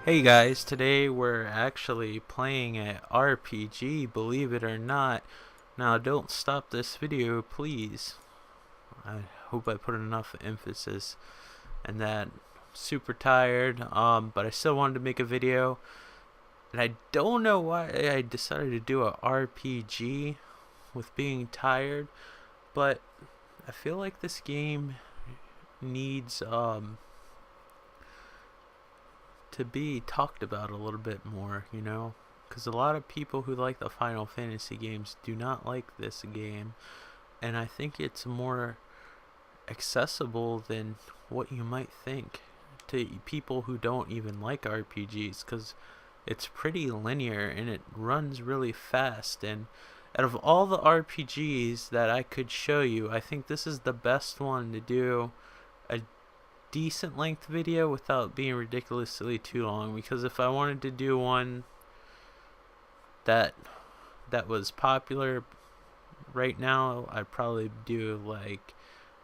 Hey guys, today we're actually playing a RPG, believe it or not. Now don't stop this video, please. I hope I put enough emphasis and that. Super tired, but I still wanted to make a video. And I don't know why I decided to do a RPG with being tired, but I feel like this game needs to be talked about a little bit more, you know, because a lot of people who like the Final Fantasy games do not like this game, and I think it's more accessible than what you might think to people who don't even like RPGs, because it's pretty linear and it runs really fast. And out of all the RPGs that I could show you, I think this is the best one to do a decent length video without being ridiculously too long, because if I wanted to do one that was popular right now, I'd probably do like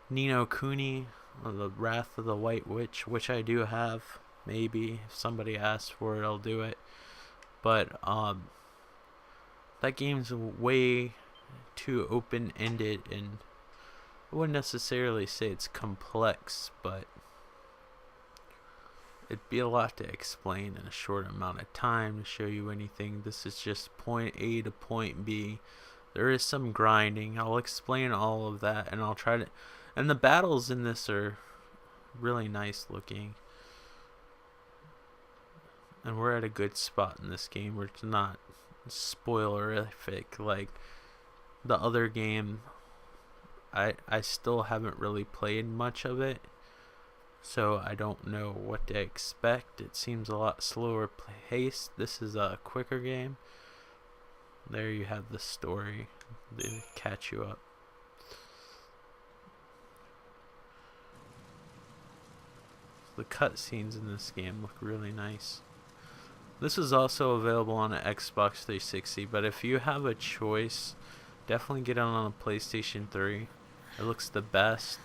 Ni no Kuni or the Wrath of the White Witch, which I do have. Maybe if somebody asks for it, I'll do it. But that game's way too open-ended, and I wouldn't necessarily say it's complex, but it'd be a lot to explain in a short amount of time to show you anything. This is just point A to point B. There is some grinding. I'll explain all of that, and I'll try to... And the battles in this are really nice looking. And we're at a good spot in this game where it's not spoilerific like the other game. I still haven't really played much of it, so I don't know what to expect. It seems a lot slower paced. This is a quicker game. There you have the story. They catch you up. The cutscenes in this game look really nice. This is also available on an Xbox 360, but if you have a choice, definitely get it on a PlayStation 3. It looks the best,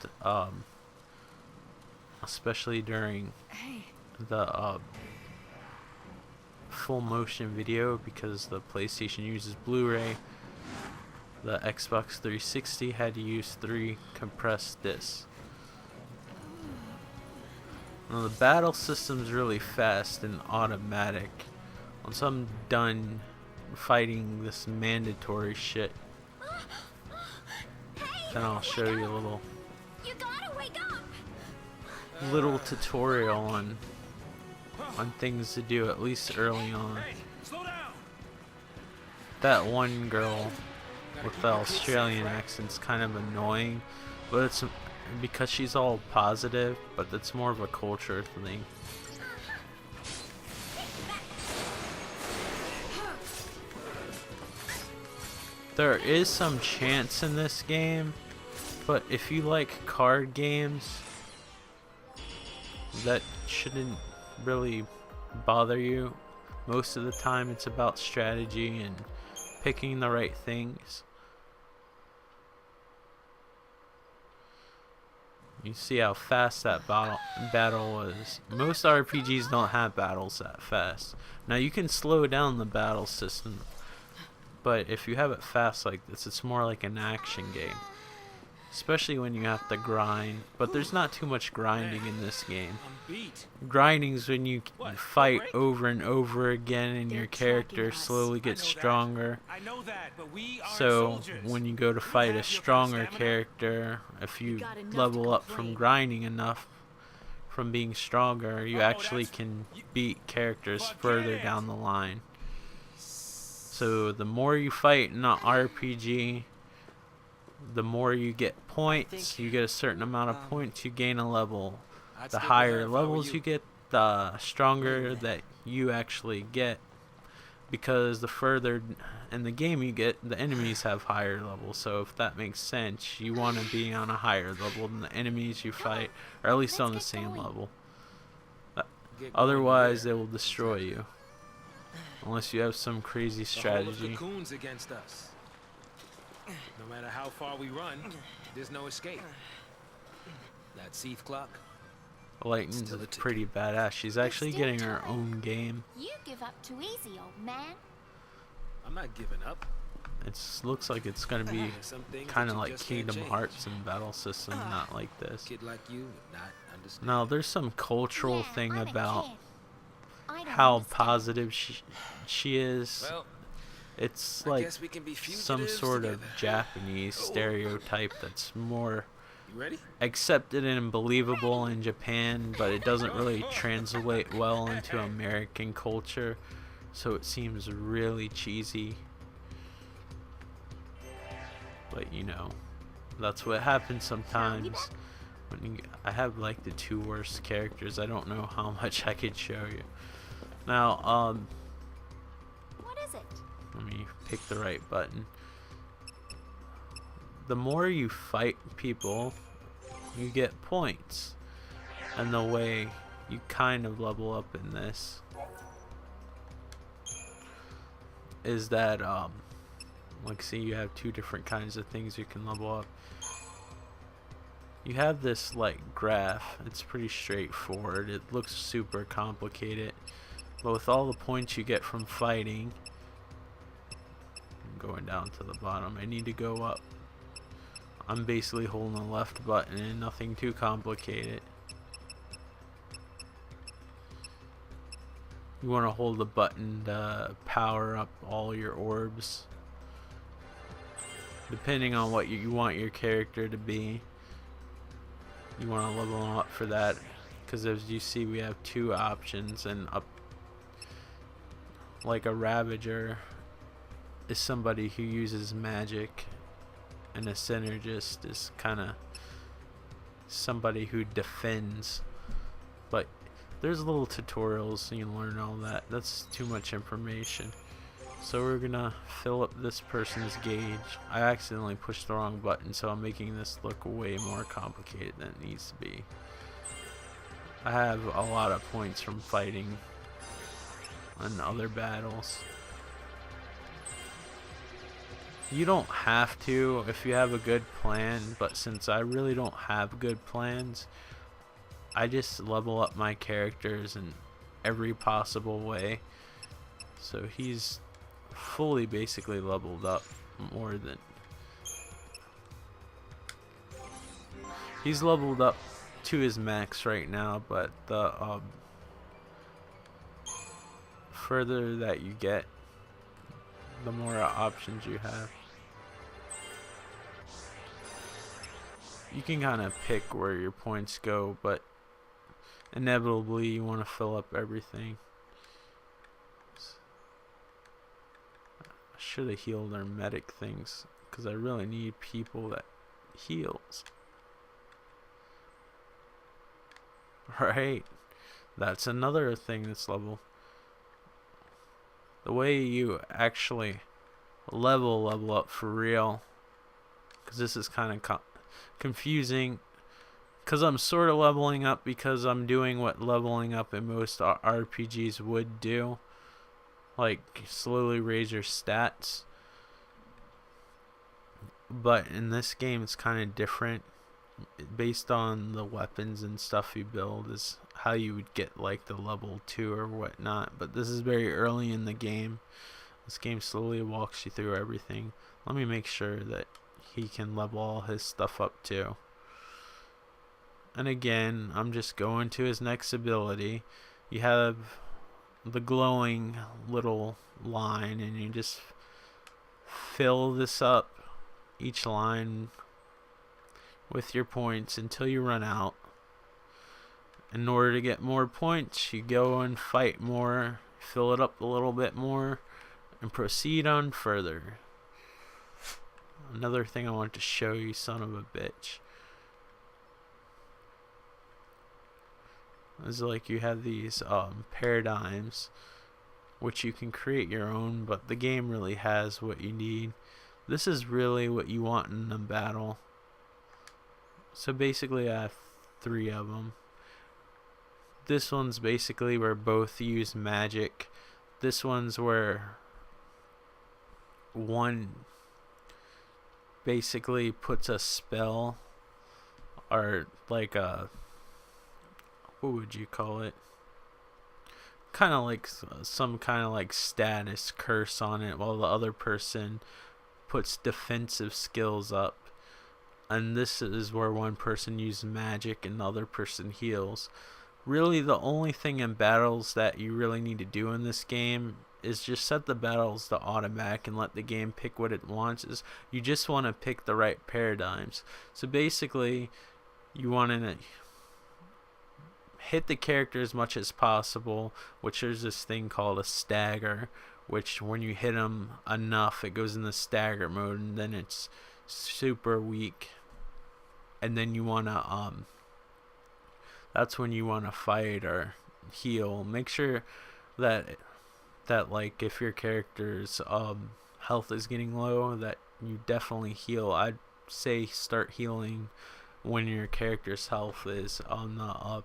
especially during the full motion video, because the PlayStation uses Blu-ray. The Xbox 360 had to use 3 compressed discs. Now the battle system's really fast and automatic. Once I'm done fighting this mandatory shit, then I'll show you a little tutorial on things to do, at least early on. That one girl with the Australian accent's kind of annoying, but it's because she's all positive, but it's more of a culture thing. There is some chance in this game, but if you like card games, that shouldn't really bother you. Most of the time it's about strategy and picking the right things. You see how fast that battle was. Most RPGs don't have battles that fast. Now you can slow down the battle system, but if you have it fast like this, it's more like an action game. Especially when you have to grind, but there's not too much grinding in this game. Grinding's when you fight over and over again and your character slowly gets stronger. So when you go to fight a stronger character, if you level up from grinding enough, from being stronger, you actually can beat characters further down the line. So the more you fight in an RPG, the more you get points. You get a certain amount of points, you gain a level. The higher levels you get, the stronger that you actually get, because the further in the game you get, the enemies have higher levels. So if that makes sense, you want to be on a higher level than the enemies you fight, or at least on the same level. Otherwise they will destroy you, unless you have some crazy strategy. No matter how far we run, there's no escape. That Seath clock, Lightning's pretty badass. She's actually getting her own game. You give up too easy, old man. I'm not giving up. It looks like it's gonna be kind of like Kingdom Hearts and battle system, not like this. Kid like you would not understand. Now, there's some cultural thing I'm a about kid. I don't how understand. positive she is. Well, It's I like guess we can be some fugitives sort of together. Japanese stereotype that's more You ready? accepted and believable in Japan, but it doesn't really translate well into American culture, so it seems really cheesy. But you know, that's what happens sometimes. I have like the 2 worst characters. I don't know how much I could show you. Now, What is it? let me pick the right button. The more you fight people, you get points. And the way you kind of level up in this is that, like, see, you have 2 different kinds of things you can level up. You have this, like, graph. It's pretty straightforward. It looks super complicated. But with all the points you get from fighting, I'm going down to the bottom. I need to go up. I'm basically holding the left button and nothing too complicated. You want to hold the button to power up all your orbs, depending on what you want your character to be. You want to level them up for that, because as you see, we have 2 options, and up, like a Ravager is somebody who uses magic, and a Synergist is kind of somebody who defends. But there's little tutorials so you can learn all that. That's too much information. So we're gonna fill up this person's gauge. I accidentally pushed the wrong button, so I'm making this look way more complicated than it needs to be. I have a lot of points from fighting in other battles. You don't have to if you have a good plan, but since I really don't have good plans, I just level up my characters in every possible way. So he's fully basically leveled up more than... He's leveled up to his max right now, but the further that you get, the more options you have. You can kind of pick where your points go, but inevitably you want to fill up everything. I should have healed our medic things, because I really need people that heals. Right, that's another thing that's level. The way you actually level up for real, because this is kind of confusing, because I'm sort of leveling up because I'm doing what leveling up in most RPGs would do, like slowly raise your stats. But in this game it's kind of different. Based on the weapons and stuff you build is how you would get like the level 2 or whatnot. But this is very early in the game. This game slowly walks you through everything. Let me make sure that he can level all his stuff up too. And again, I'm just going to his next ability. You have the glowing little line, and you just fill this up, each line, with your points until you run out. In order to get more points, you go and fight more, fill it up a little bit more, and proceed on further. Another thing I want to show you, son of a bitch, is like you have these paradigms which you can create your own, but the game really has what you need. This is really what you want in a battle. So basically I have 3 of them. This one's basically where both use magic. This one's where one basically puts a spell, or like what would you call it? Kind of like some kind of like status curse on it, while the other person puts defensive skills up. And this is where one person uses magic and the other person heals. Really, the only thing in battles that you really need to do in this game is just set the battles to automatic and let the game pick what it wants. Is you just want to pick the right paradigms. So basically, you want to hit the character as much as possible, which there's this thing called a stagger, which when you hit them enough, it goes in the stagger mode, and then it's super weak. And then you want to that's when you want to fight or heal. Make sure that like if your character's health is getting low, that you definitely heal. I'd say start healing when your character's health is on the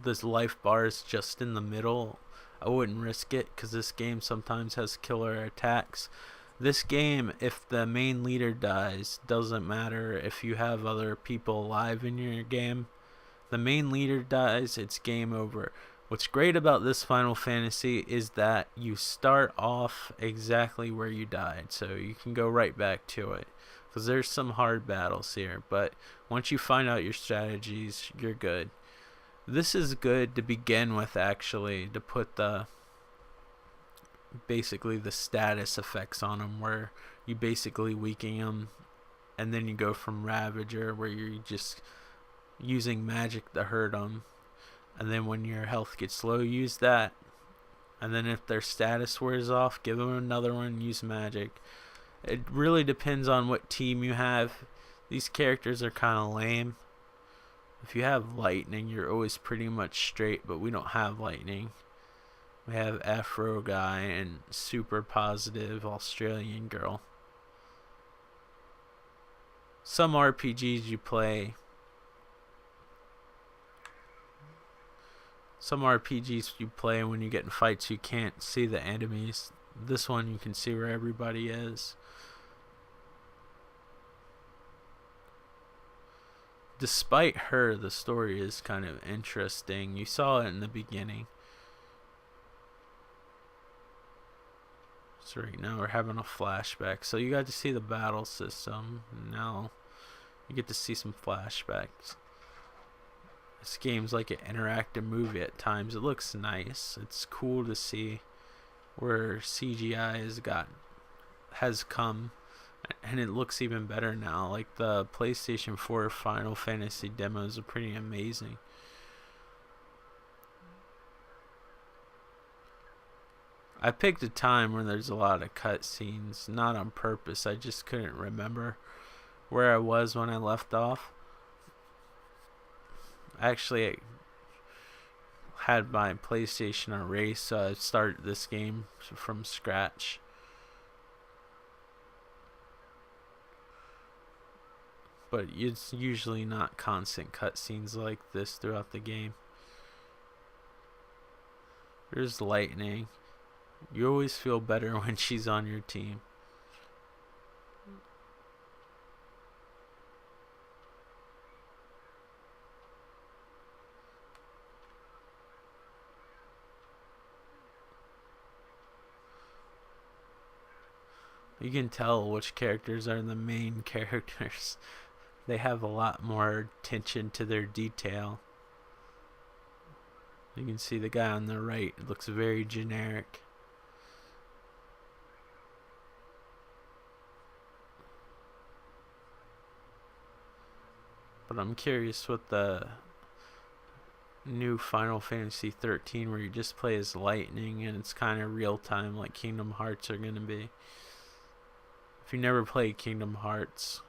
this life bar is just in the middle. I wouldn't risk it because this game sometimes has killer attacks. This game, if the main leader dies, doesn't matter if you have other people alive in your game. The main leader dies, it's game over. What's great about this Final Fantasy is that you start off exactly where you died, so you can go right back to it. Because there's some hard battles here, but once you find out your strategies, you're good. This is good to begin with, actually, to put basically the status effects on them, where you basically weaken them, and then you go from Ravager, where you're just using magic to hurt them, and then when your health gets low, use that, and then if their status wears off, give them another one, use magic. It really depends on what team you have. These characters are kind of lame. If you have lightning, you're always pretty much straight, but we don't have lightning. We have Afro guy and super positive Australian girl. Some RPGs you play, when you get in fights, you can't see the enemies. This one you can see where everybody is. Despite her, the story is kind of interesting. You saw it in the beginning. So right now we're having a flashback. So you got to see the battle system. Now you get to see some flashbacks. This game's like an interactive movie at times. It looks nice. It's cool to see where CGI has come. And it looks even better now. Like the PlayStation 4 Final Fantasy demos are pretty amazing. I picked a time where there's a lot of cutscenes, not on purpose. I just couldn't remember where I was when I left off. Actually, I had my PlayStation erased, so I started this game from scratch. But it's usually not constant cutscenes like this throughout the game. There's lightning. You always feel better when she's on your team. You can tell which characters are the main characters. They have a lot more attention to their detail. You can see the guy on the right. It looks very generic. But I'm curious what the new Final Fantasy 13, where you just play as Lightning and it's kind of real time like Kingdom Hearts are going to be. If you never played Kingdom Hearts,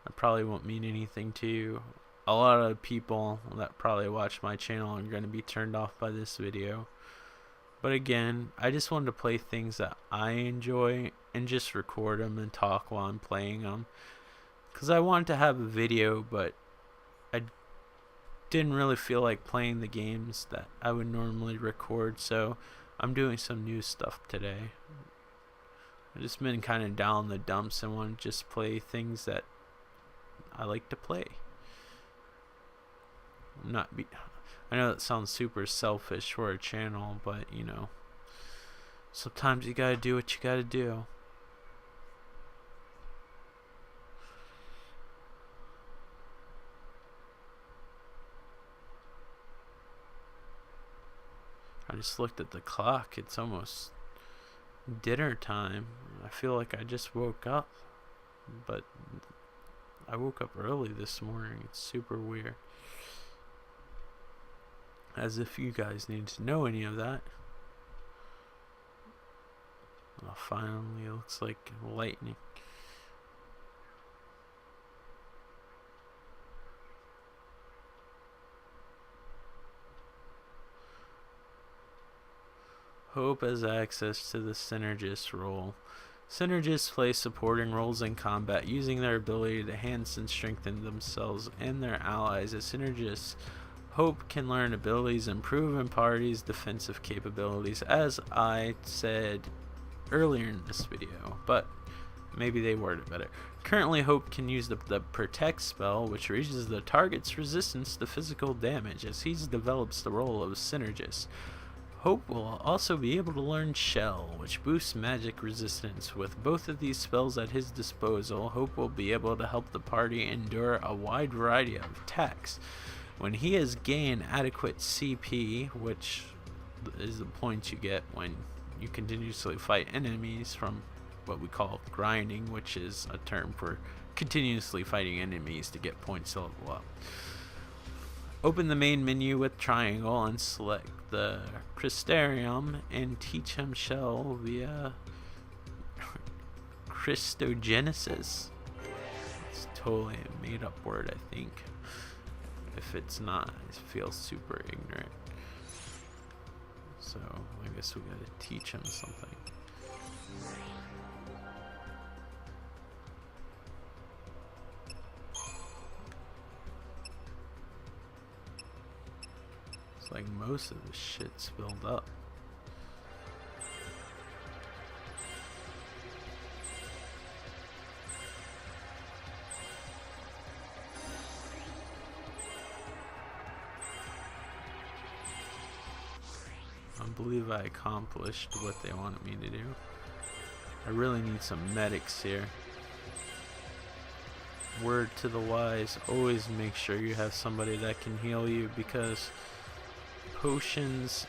that probably won't mean anything to you. A lot of people that probably watch my channel are going to be turned off by this video. But again, I just wanted to play things that I enjoy and just record them and talk while I'm playing them. Because I wanted to have a video, but I didn't really feel like playing the games that I would normally record. So I'm doing some new stuff today. I've just been kind of down in the dumps and want to just play things that I like to play. not be. I know that sounds super selfish for a channel, but you know, sometimes you gotta do what you gotta do. I just looked at the clock. It's almost dinner time. I feel like I just woke up, but I woke up early this morning. It's super weird. As if you guys need to know any of that. Well, finally, it looks like lightning. Hope has access to the Synergist role. Synergists play supporting roles in combat, using their ability to enhance and strengthen themselves and their allies. As Synergists, Hope can learn abilities and improve in parties' defensive capabilities, as I said earlier in this video, but maybe they worded it better. Currently, Hope can use the Protect spell, which raises the target's resistance to physical damage, as he develops the role of Synergist. Hope will also be able to learn Shell, which boosts magic resistance. With both of these spells at his disposal, Hope will be able to help the party endure a wide variety of attacks. When he has gained adequate CP, which is the points you get when you continuously fight enemies from what we call grinding, which is a term for continuously fighting enemies to get points to level up. Open the main menu with triangle and select the Crystarium and teach him Shell via Christogenesis. It's totally a made up word, I think. If it's not, I feel super ignorant. So I guess we gotta teach him something. It's like most of the shit's filled up. I believe I accomplished what they wanted me to do. I really need some medics here. Word to the wise, always make sure you have somebody that can heal you, because potions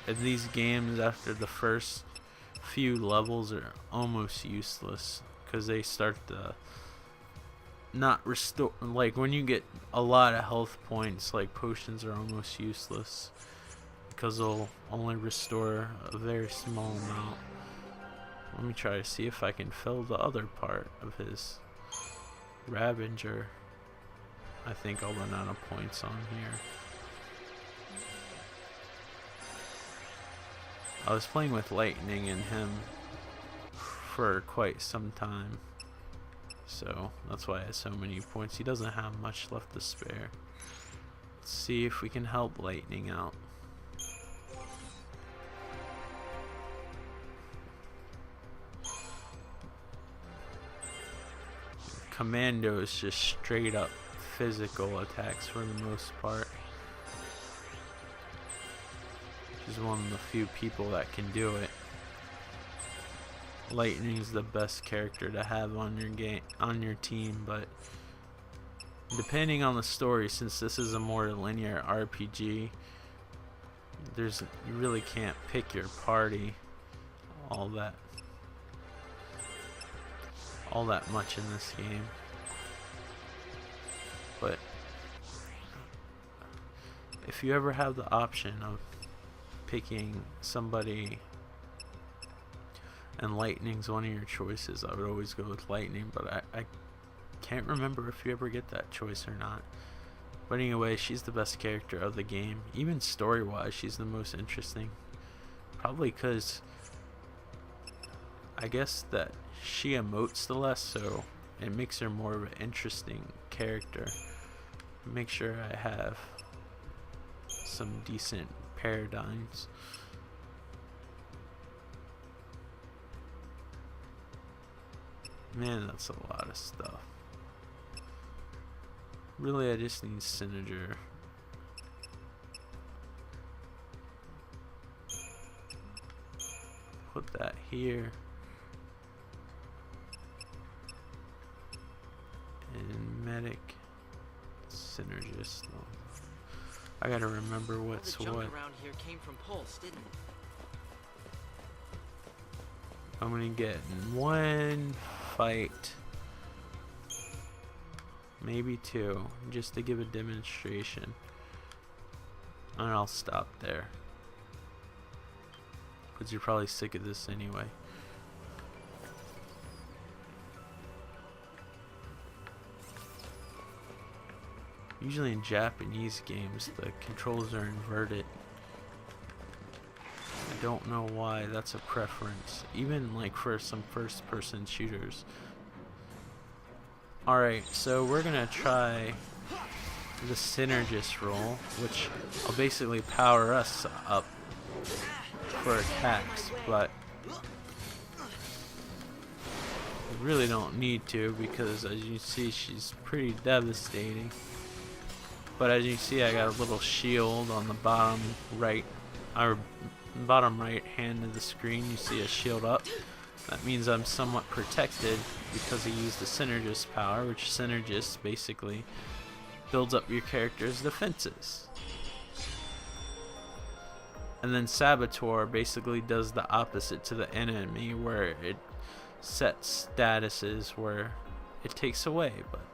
in these games after the first few levels are almost useless, because they start to not restore. Like when you get a lot of health points, like potions are almost useless because they'll only restore a very small amount. Let me try to see if I can fill the other part of his Ravager. I think I'll run out of points on here. I was playing with Lightning and him for quite some time, so that's why I have so many points. He doesn't have much left to spare. Let's see if we can help Lightning out. Commando is just straight up physical attacks for the most part. She's one of the few people that can do it. Lightning is the best character to have on your team, but depending on the story, since this is a more linear RPG, you really can't pick your party all that much in this game. But if you ever have the option of picking somebody and Lightning's one of your choices, I would always go with Lightning, but I can't remember if you ever get that choice or not. But anyway, she's the best character of the game. Even story wise, she's the most interesting, probably because I guess that she emotes the less, so it makes her more of an interesting character. Make sure I have some decent paradigms. Man, that's a lot of stuff. Really, I just need Synerger put that here. And medic, synergist. I gotta remember what's All the what. junk around here came from Pulse, didn't it? I'm gonna get in one fight, maybe two, just to give a demonstration, and I'll stop there, because you're probably sick of this anyway. Usually in Japanese games, the controls are inverted. I don't know why. That's a preference, even like for some first-person shooters. Alright, so we're gonna try the synergist roll, which will basically power us up for attacks, but we really don't need to, because as you see, she's pretty devastating. But as you see, I got a little shield on the bottom right hand of the screen. You see a shield up. That means I'm somewhat protected because I used the synergist power, which synergist basically builds up your character's defenses. And then Saboteur basically does the opposite to the enemy, where it sets statuses where it takes away, but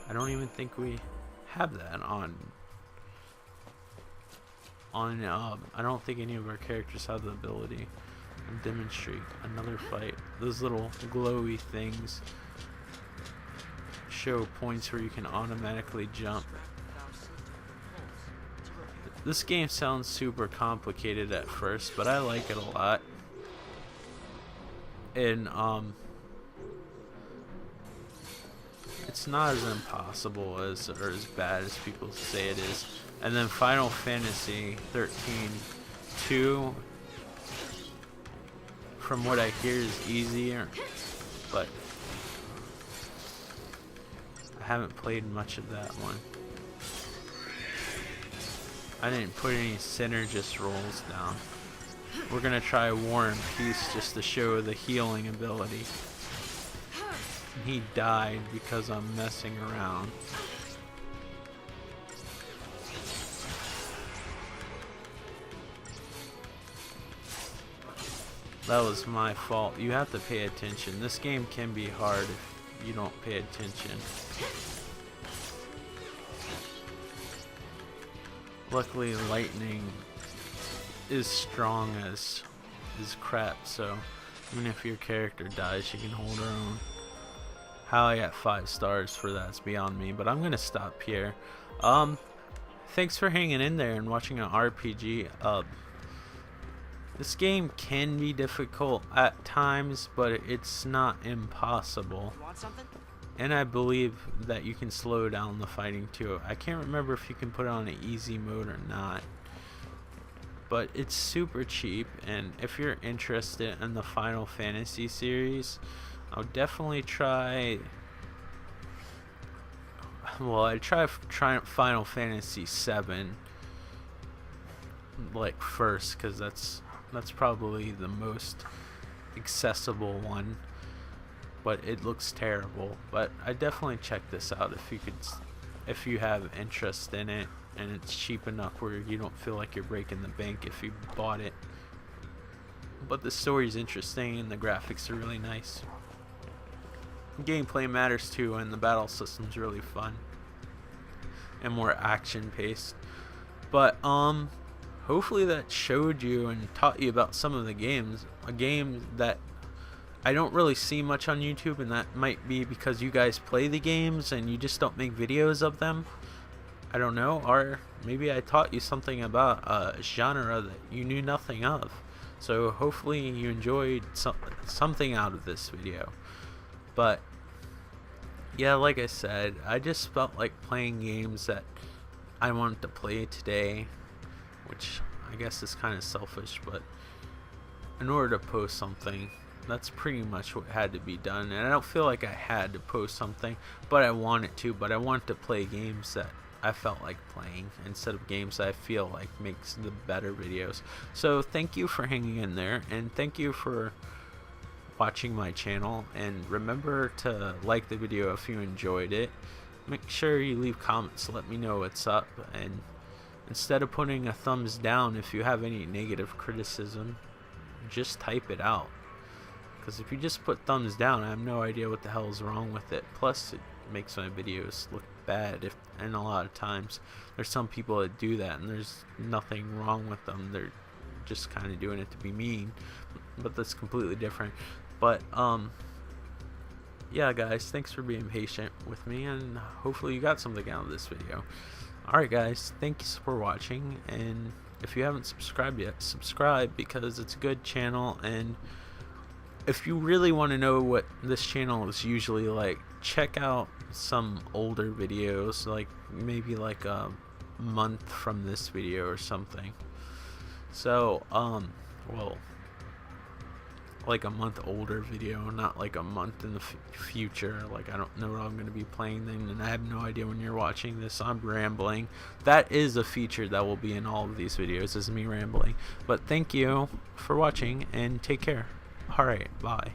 I don't even think we have that on I don't think any of our characters have the ability to demonstrate another fight. Those little glowy things show points where you can automatically jump. This game sounds super complicated at first, but I like it a lot. And it's not as impossible as or as bad as people say it is. And then Final Fantasy 13-2, from what I hear, is easier, but I haven't played much of that one. I didn't put any synergist rolls down. We're gonna try War and Peace just to show the healing ability. He died because I'm messing around. That was my fault. You have to pay attention. This game can be hard if you don't pay attention. Luckily, lightning is strong as crap, so even if your character dies, she can hold her own. How I got 5 stars for that's beyond me, but I'm gonna stop here. Thanks for hanging in there and watching an RPG. This game can be difficult at times, but it's not impossible. Want something? And I believe that you can slow down the fighting too. I can't remember if you can put it on an easy mode or not, but it's super cheap. And if you're interested in the Final Fantasy series, I'll definitely try. Well, I try Final Fantasy VII like first, because that's probably the most accessible one. But it looks terrible. But I definitely check this out if you have interest in it, and it's cheap enough where you don't feel like you're breaking the bank if you bought it. But the story's interesting and the graphics are really nice. Gameplay matters too, and the battle system's really fun and more action paced. But hopefully that showed you and taught you about some of the games. A game that I don't really see much on YouTube, and that might be because you guys play the games and you just don't make videos of them. I don't know, or maybe I taught you something about a genre that you knew nothing of. So hopefully you enjoyed something out of this video. But yeah, like I said, I just felt like playing games that I wanted to play today, which I guess is kind of selfish, but in order to post something, that's pretty much what had to be done. And I don't feel like I had to post something, but I wanted to. But I wanted to play games that I felt like playing instead of games that I feel like makes the better videos. So thank you for hanging in there, and thank you for watching my channel, and remember to like the video if you enjoyed it. Make sure you leave comments, let me know what's up, and instead of putting a thumbs down, if you have any negative criticism, just type it out, because if you just put thumbs down, I have no idea what the hell is wrong with it. Plus it makes my videos look bad, and a lot of times there's some people that do that and there's nothing wrong with them, they're just kind of doing it to be mean, but that's completely different. But yeah guys, thanks for being patient with me, and hopefully you got something out of this video. Alright guys, thanks for watching, and if you haven't subscribed yet, subscribe, because it's a good channel, and if you really want to know what this channel is usually like, check out some older videos, like maybe like a month from this video or something. So well, like a month older video, not like a month in the future. Like I don't know what I'm going to be playing then, and I have no idea when you're watching this. I'm rambling. That is a feature that will be in all of these videos, is me rambling. But thank you for watching, and take care. Alright, bye.